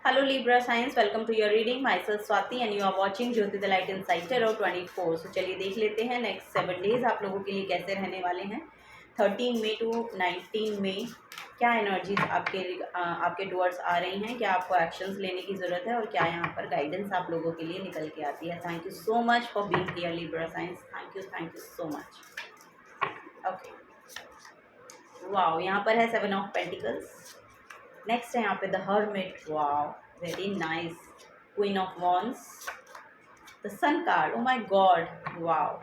Hello Libra Science, welcome to your reading. Myself Swati and you are watching Jyoti the Light Inside Tarot 24. So चलिए देख लेते हैं next 7 days आप लोगों के लिए कैसे रहने वाले हैं। 13 मई टू 19 मई क्या एनर्जीज आपके टुवर्ड्स आ रही हैं, क्या आपको एक्शंस लेने की ज़रूरत है और क्या यहाँ पर गाइडेंस आप लोगों के लिए निकल के आती है। Thank you so much for being here Libra science, thank you so much. Okay, wow, यहाँ पर है 7 ऑफ पेंटिकल्स। नेक्स्ट है यहाँ पे the hermit, wow very nice, queen of wands, the sun card, oh my god, wow.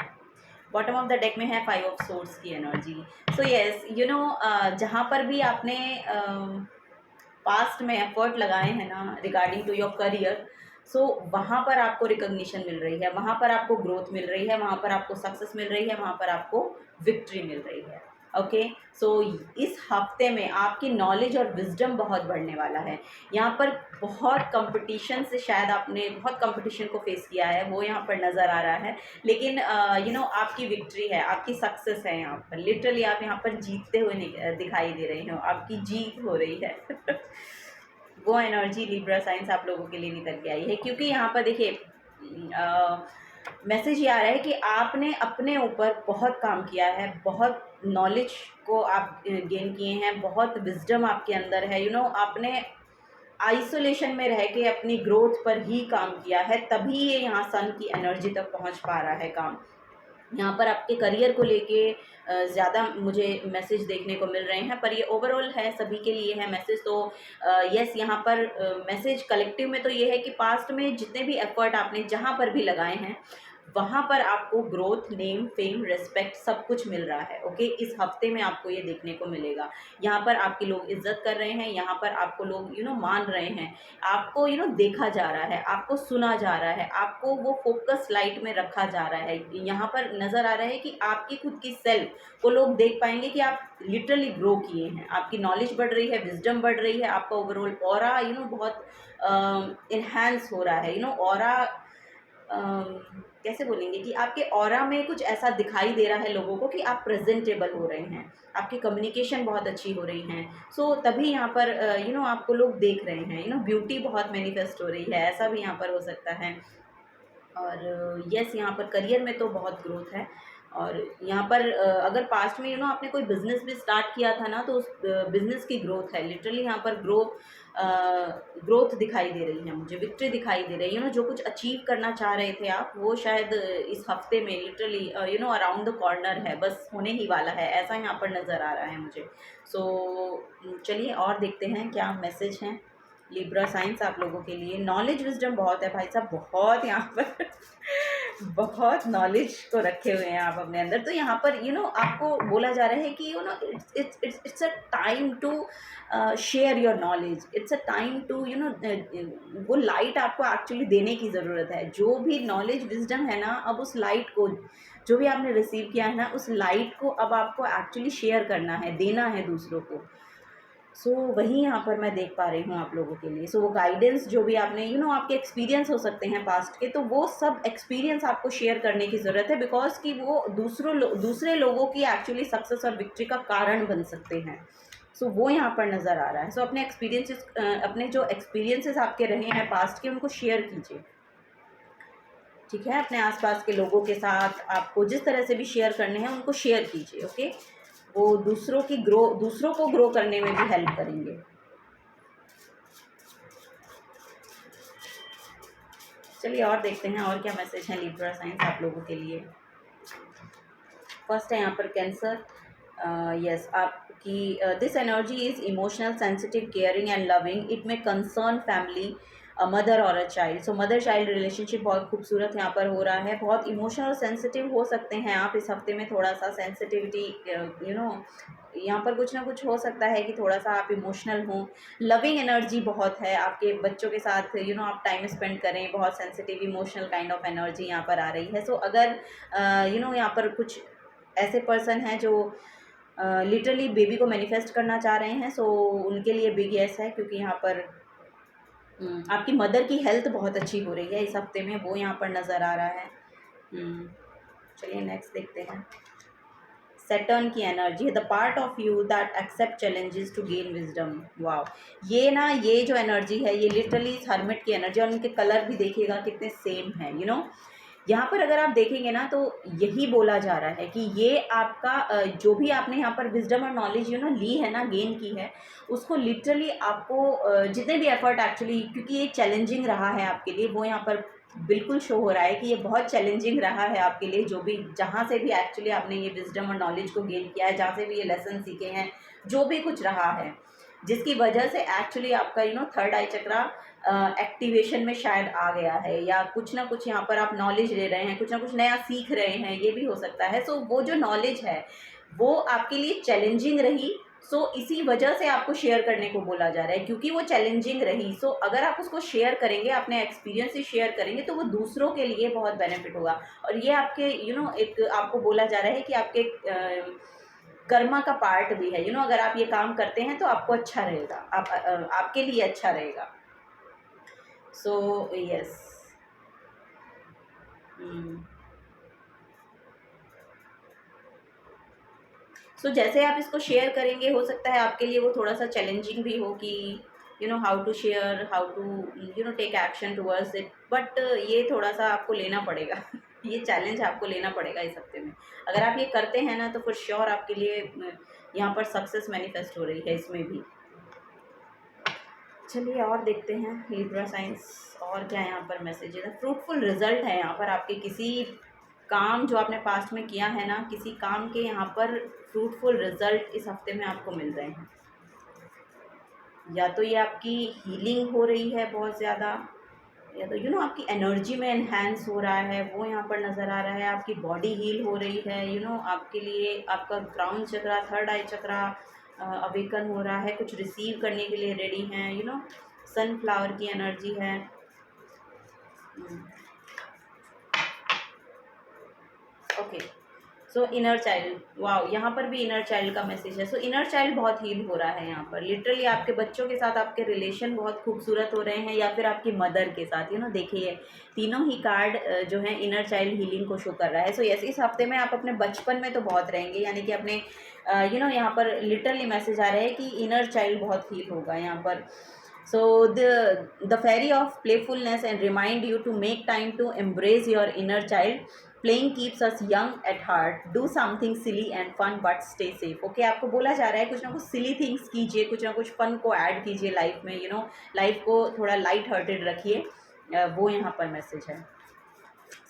Bottom of the deck में है 5 of swords की energy. So yes, you know, जहाँ पर भी आपने पास्ट में एफर्ट लगाए हैं ना रिगार्डिंग टू योर करियर, सो वहाँ पर आपको रिकॉग्निशन मिल रही है, वहाँ पर आपको ग्रोथ मिल रही है, वहाँ पर आपको सक्सेस मिल रही है, वहाँ पर आपको विक्ट्री मिल रही है। ओके, सो इस हफ्ते में आपकी नॉलेज और विजडम बहुत बढ़ने वाला है। यहाँ पर बहुत कंपटीशन से, शायद आपने बहुत कंपटीशन को फेस किया है, वो यहाँ पर नज़र आ रहा है, लेकिन यू नो आपकी विक्ट्री है, आपकी सक्सेस है। यहाँ पर लिटरली आप यहाँ पर जीतते हुए दिखाई दे रहे हो, आपकी जीत हो रही है। वो एनर्जी लिब्रा साइंस आप लोगों के लिए निकल के आई है, क्योंकि यहाँ पर देखिए मैसेज ये आ रहा है कि आपने अपने ऊपर बहुत काम किया है, बहुत नॉलेज को आप गेन किए हैं, बहुत विजडम आपके अंदर है। यू नो आपने आइसोलेशन में रह के अपनी ग्रोथ पर ही काम किया है, तभी ये यहाँ सन की एनर्जी तक पहुँच पा रहा है काम। यहाँ पर आपके करियर को लेके ज़्यादा मुझे मैसेज देखने को मिल रहे हैं, पर ये ओवरऑल है, सभी के लिए है मैसेज। तो यस, यहाँ पर मैसेज कलेक्टिव में तो ये है कि पास्ट में जितने भी एफर्ट आपने जहाँ पर भी लगाए हैं, वहाँ पर आपको ग्रोथ, नेम, फेम, रिस्पेक्ट सब कुछ मिल रहा है। ओके, इस हफ्ते में आपको ये देखने को मिलेगा। यहाँ पर आपके लोग इज्जत कर रहे हैं, यहाँ पर आपको लोग यू नो मान रहे हैं, आपको यू नो देखा जा रहा है, आपको सुना जा रहा है, आपको वो फोकस लाइट में रखा जा रहा है। यहाँ पर नज़र आ रहा है कि आपकी खुद की सेल्फ को लोग देख पाएंगे कि आप लिटरली ग्रो किए हैं, आपकी नॉलेज बढ़ रही है, विजडम बढ़ रही है, आपका ओवरऑल ऑरा यू नो बहुत इन्हांस हो रहा है। यू नो ऑरा कैसे बोलेंगे कि आपके ऑरा में कुछ ऐसा दिखाई दे रहा है लोगों को कि आप प्रेजेंटेबल हो रहे हैं, आपकी कम्युनिकेशन बहुत अच्छी हो रही है। सो तभी यहाँ पर यू नो आपको लोग देख रहे हैं, यू नो ब्यूटी बहुत मैनिफेस्ट हो रही है, ऐसा भी यहाँ पर हो सकता है। और यस, यहाँ पर करियर में तो बहुत ग्रोथ है। और यहाँ पर अगर पास्ट में यू नो आपने कोई बिज़नेस भी स्टार्ट किया था ना, तो उस बिज़नेस की ग्रोथ है। लिटरली यहाँ पर ग्रोथ दिखाई दे रही है मुझे, विक्ट्री दिखाई दे रही है। यू नो जो कुछ अचीव करना चाह रहे थे आप, वो शायद इस हफ्ते में literally you know around the corner है, बस होने ही वाला है, ऐसा यहाँ पर नज़र आ रहा है मुझे। सो चलिए और देखते हैं क्या मैसेज हैं लिब्रा साइंस आप लोगों के लिए। नॉलेज विजडम बहुत है भाई साहब, बहुत यहाँ पर बहुत नॉलेज को रखे हुए हैं आप अपने अंदर। तो यहाँ पर यू नो आपको बोला जा रहा है कि you know it's a time to share your knowledge, it's a time to you know वो लाइट आपको एक्चुअली देने की ज़रूरत है। जो भी नॉलेज विजडम है ना, अब उस लाइट को, जो भी आपने रिसीव किया है ना, उस लाइट को अब आपको एक्चुअली शेयर करना है, देना है दूसरों को। सो वही यहाँ पर मैं देख पा रही हूँ आप लोगों के लिए। वो गाइडेंस जो भी आपने यू नो आपके एक्सपीरियंस हो सकते हैं पास्ट के, तो वो सब एक्सपीरियंस आपको शेयर करने की ज़रूरत है, बिकॉज कि वो दूसरे लोगों की एक्चुअली सक्सेस और विक्ट्री का कारण बन सकते हैं। वो यहाँ पर नज़र आ रहा है। अपने एक्सपीरियंसेस, अपने जो एक्सपीरियंसेस आपके रहे हैं पास्ट के, उनको शेयर कीजिए, ठीक है। अपने आसपास के लोगों के साथ आपको जिस तरह से भी शेयर करने हैं उनको शेयर कीजिए। ओके, वो दूसरों को ग्रो करने में भी हेल्प करेंगे। चलिए और देखते हैं और क्या मैसेज है लिब्रा साइंस आप लोगों के लिए। फर्स्ट है यहाँ पर कैंसर। यस, आपकी this energy is emotional, sensitive, caring and loving. It may concern family, mother और a child. Mother child relationship बहुत खूबसूरत यहाँ पर हो रहा है। बहुत इमोशनल सेंसिटिव हो सकते हैं आप इस हफ्ते में, थोड़ा सा सेंसिटिविटी यू नो यहाँ पर कुछ ना कुछ हो सकता है कि थोड़ा सा आप इमोशनल हों। लविंग एनर्जी बहुत है, आपके बच्चों के साथ यू नो आप टाइम स्पेंड करें। बहुत sensitive emotional kind of energy यहाँ पर आ रही है। अगर यू नो यहाँ पर कुछ ऐसे पर्सन हैं जो लिटरली बेबी को मैनिफेस्ट करना चाह रहे हैं, उनके लिए बिग येस है, क्योंकि यहाँ पर आपकी मदर की हेल्थ बहुत अच्छी हो रही है इस हफ्ते में, वो यहाँ पर नज़र आ रहा है। चलिए नेक्स्ट देखते हैं। सैटर्न की एनर्जी है, the part of you that accept challenges to gain wisdom. Wow, ये ना, ये जो एनर्जी है ये लिटरली हर्मिट की एनर्जी, और उनके कलर भी देखिएगा कितने सेम हैं, यू नो। यहाँ पर अगर आप देखेंगे ना तो यही बोला जा रहा है कि ये आपका जो भी आपने यहाँ पर विजडम और नॉलेज यू नो ली है ना, गेन की है, उसको लिटरली आपको जितने भी एफर्ट एक्चुअली, क्योंकि ये चैलेंजिंग रहा है आपके लिए, वो यहाँ पर बिल्कुल शो हो रहा है कि ये बहुत चैलेंजिंग रहा है आपके लिए, जो भी जहाँ से भी एक्चुअली आपने ये विजडम और नॉलेज को गेन किया है, जहाँ से भी ये लेसन सीखे हैं, जो भी कुछ रहा है, जिसकी वजह से एक्चुअली आपका you know third I chakra activation में शायद आ गया है, या कुछ ना कुछ यहाँ पर आप नॉलेज ले रहे हैं, कुछ ना कुछ नया सीख रहे हैं, ये भी हो सकता है। सो वो जो नॉलेज है वो आपके लिए चैलेंजिंग रही, सो इसी वजह से आपको शेयर करने को बोला जा रहा है, क्योंकि वो चैलेंजिंग रही। सो अगर आप उसको शेयर करेंगे, अपने एक्सपीरियंस से शेयर करेंगे, तो वो दूसरों के लिए बहुत बेनिफिट होगा। और ये आपके यू नो एक आपको बोला जा रहा है कि आपके कर्मा का पार्ट भी है, यू नो। अगर आप ये काम करते हैं तो आपको अच्छा रहेगा, आपके लिए अच्छा रहेगा। सो यस, सो जैसे आप इसको शेयर करेंगे, हो सकता है आपके लिए वो थोड़ा सा चैलेंजिंग भी हो कि you know how to share, how to you know take action towards it, but ये थोड़ा सा आपको लेना पड़ेगा ये चैलेंज आपको लेना पड़ेगा इस हफ्ते में। अगर आप ये करते हैं ना तो फॉर श्योर आपके लिए यहाँ पर सक्सेस मैनिफेस्ट हो रही है इसमें भी। चलिए और देखते हैं लिब्रा साइंस, और क्या यहाँ पर मैसेज है। फ्रूटफुल रिजल्ट है यहाँ पर आपके किसी काम जो आपने पास्ट में किया है ना, किसी काम के यहाँ पर फ्रूटफुल रिजल्ट इस हफ्ते में आपको मिल रहे हैं। या तो ये आपकी हीलिंग हो रही है बहुत ज़्यादा, या तो यू नो आपकी एनर्जी में एनहांस हो रहा है, वो यहाँ पर नज़र आ रहा है। आपकी बॉडी हील हो रही है, यू नो आपके लिए आपका क्राउन चक्रा, थर्ड आई चक्रा अवेकन हो रहा है, कुछ रिसीव करने के लिए रेडी हैं, यू नो। सनफ्लावर की एनर्जी है। ओके, सो इनर चाइल्ड, वाओ, यहाँ पर भी इनर चाइल्ड का मैसेज है। सो इनर चाइल्ड बहुत हील हो रहा है यहाँ पर। लिटरली आपके बच्चों के साथ आपके रिलेशन बहुत खूबसूरत हो रहे हैं, या फिर आपकी मदर के साथ, यू नो। देखिए तीनों ही कार्ड जो है इनर चाइल्ड हीलिंग को शो कर रहा है। सो यस, इस हफ्ते में आप अपने बचपन में तो बहुत रहेंगे, यानी कि अपने यू नो यहाँ पर लिटरली मैसेज आ रहा है कि इनर चाइल्ड बहुत हील होगा यहाँ पर। So the fairy of playfulness and remind you to make time to embrace your inner child. Playing keeps us young at heart. Do something silly and fun but stay safe. Okay, आपको बोला जा रहा है कुछ ना कुछ silly things कीजिए, कुछ ना कुछ फन को ऐड कीजिए लाइफ में, यू नो। लाइफ को थोड़ा लाइट हार्टेड रखिए, वो यहाँ पर मैसेज है।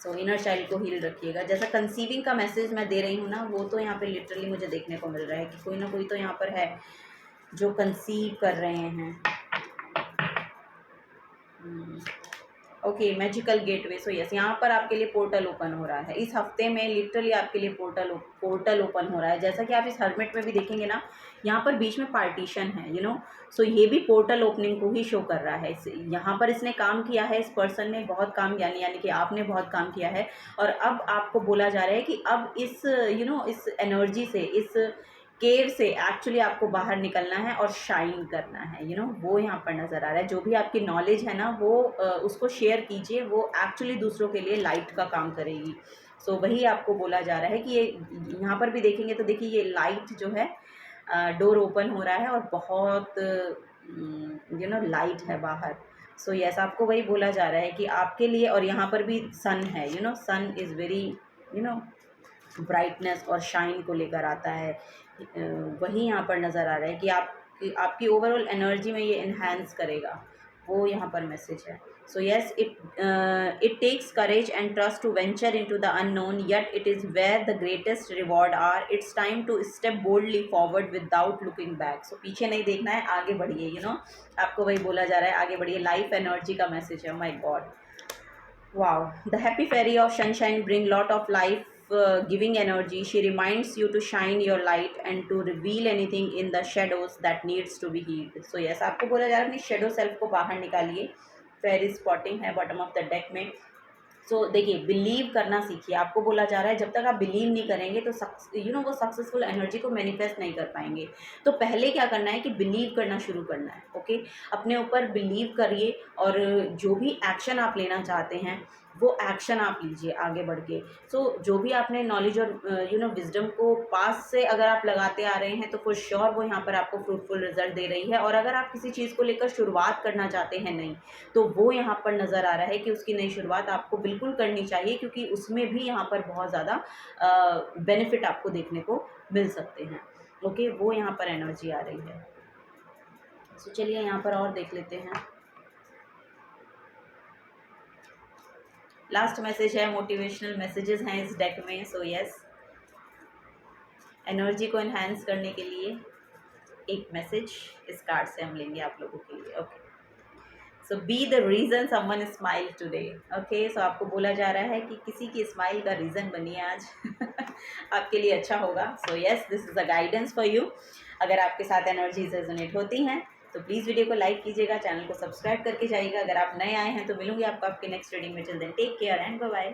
सो इनर चाइल्ड को हील रखिएगा। जैसा कंसीविंग का मैसेज मैं दे रही हूँ ना, वो तो यहाँ पे लिटरली मुझे देखने को मिल रहा है कि कोई ना कोई तो यहाँ पर है जो कंसीव कर रहे हैं। Okay, magical gateway. So yes, यहाँ पर आपके लिए पोर्टल ओपन हो रहा है इस हफ्ते में। लिटरली आपके लिए पोर्टल ओपन हो रहा है। जैसा कि आप इस हर्मिट में भी देखेंगे ना, यहाँ पर बीच में पार्टीशन है, यू नो। सो ये भी पोर्टल ओपनिंग को ही शो कर रहा है। यहाँ पर इसने काम किया है, इस पर्सन ने बहुत काम, यानी कि आपने बहुत काम किया है, और अब आपको बोला जा रहा है कि अब इस यू नो इस एनर्जी से, इस केव से एक्चुअली आपको बाहर निकलना है और शाइन करना है, यू नो। वो यहाँ पर नज़र आ रहा है। जो भी आपकी नॉलेज है ना, वो उसको शेयर कीजिए, वो एक्चुअली दूसरों के लिए लाइट का काम करेगी। सो वही आपको बोला जा रहा है कि ये यहाँ पर भी देखेंगे तो देखिए ये लाइट जो है, डोर ओपन हो रहा है और बहुत यू नो लाइट है बाहर। सो यस, आपको वही बोला जा रहा है कि आपके लिए, और यहाँ पर भी सन है, you know. Sun is very you know brightness और शाइन को लेकर आता है। वही यहाँ पर नज़र आ रहा है कि आपकी ओवरऑल एनर्जी में ये इन्हांस करेगा, वो यहाँ पर मैसेज है। So yes, it takes courage and trust to venture into the unknown, yet it is where the greatest reward are. It's time to step boldly forward without looking back. So पीछे नहीं देखना है, आगे बढ़िए, you know. आपको वही बोला जा रहा है, आगे बढ़िए। लाइफ एनर्जी का मैसेज है। माई God, wow, the happy fairy of sunshine bring lot of life giving energy. She reminds you to shine your light and to reveal anything in the shadows that needs to be healed. So yes, आपको बोला जा रहा है अपनी shadow self को बाहर निकालिए। फेरी spotting है बॉटम ऑफ द डेक में। सो देखिए, बिलीव करना सीखिए। आपको बोला जा रहा है जब तक आप बिलीव नहीं करेंगे तो यू नो वो सक्सेसफुल एनर्जी को मैनिफेस्ट नहीं कर पाएंगे। तो पहले क्या करना है कि बिलीव करना शुरू करना है। ओके, अपने ऊपर बिलीव करिए, और जो भी एक्शन आप लेना चाहते हैं वो एक्शन आप लीजिए आगे बढ़ के। सो जो भी आपने नॉलेज और विज़डम को पास से अगर आप लगाते आ रहे हैं तो फॉर श्योर वो यहाँ पर आपको फ्रूटफुल रिजल्ट दे रही है। और अगर आप किसी चीज़ को लेकर शुरुआत करना चाहते हैं नई, तो वो यहाँ पर नज़र आ रहा है कि उसकी नई शुरुआत आपको बिल्कुल करनी चाहिए, क्योंकि उसमें भी यहाँ पर बहुत ज़्यादा बेनिफिट आपको देखने को मिल सकते हैं। ओके, वो यहाँ पर एनर्जी आ रही है। सो चलिए यहाँ पर और देख लेते हैं। लास्ट मैसेज है, मोटिवेशनल मैसेजेस हैं इस डेक में। सो यस, एनर्जी को एनहांस करने के लिए एक मैसेज इस कार्ड से हम लेंगे आप लोगों के लिए। Okay, so be the reason someone smile today. Okay, so आपको बोला जा रहा है कि किसी की स्माइल का रीज़न बनिए आज। आपके लिए अच्छा होगा। So yes, this is a guidance for you. अगर आपके साथ एनर्जीज रेजोनेट होती हैं तो प्लीज़ वीडियो को लाइक कीजिएगा, चैनल को सब्सक्राइब करके जाइएगा। अगर आप नए आए हैं तो मिलूंगी आपको आपके नेक्स्ट रीडिंग में। Till then take care and bye bye.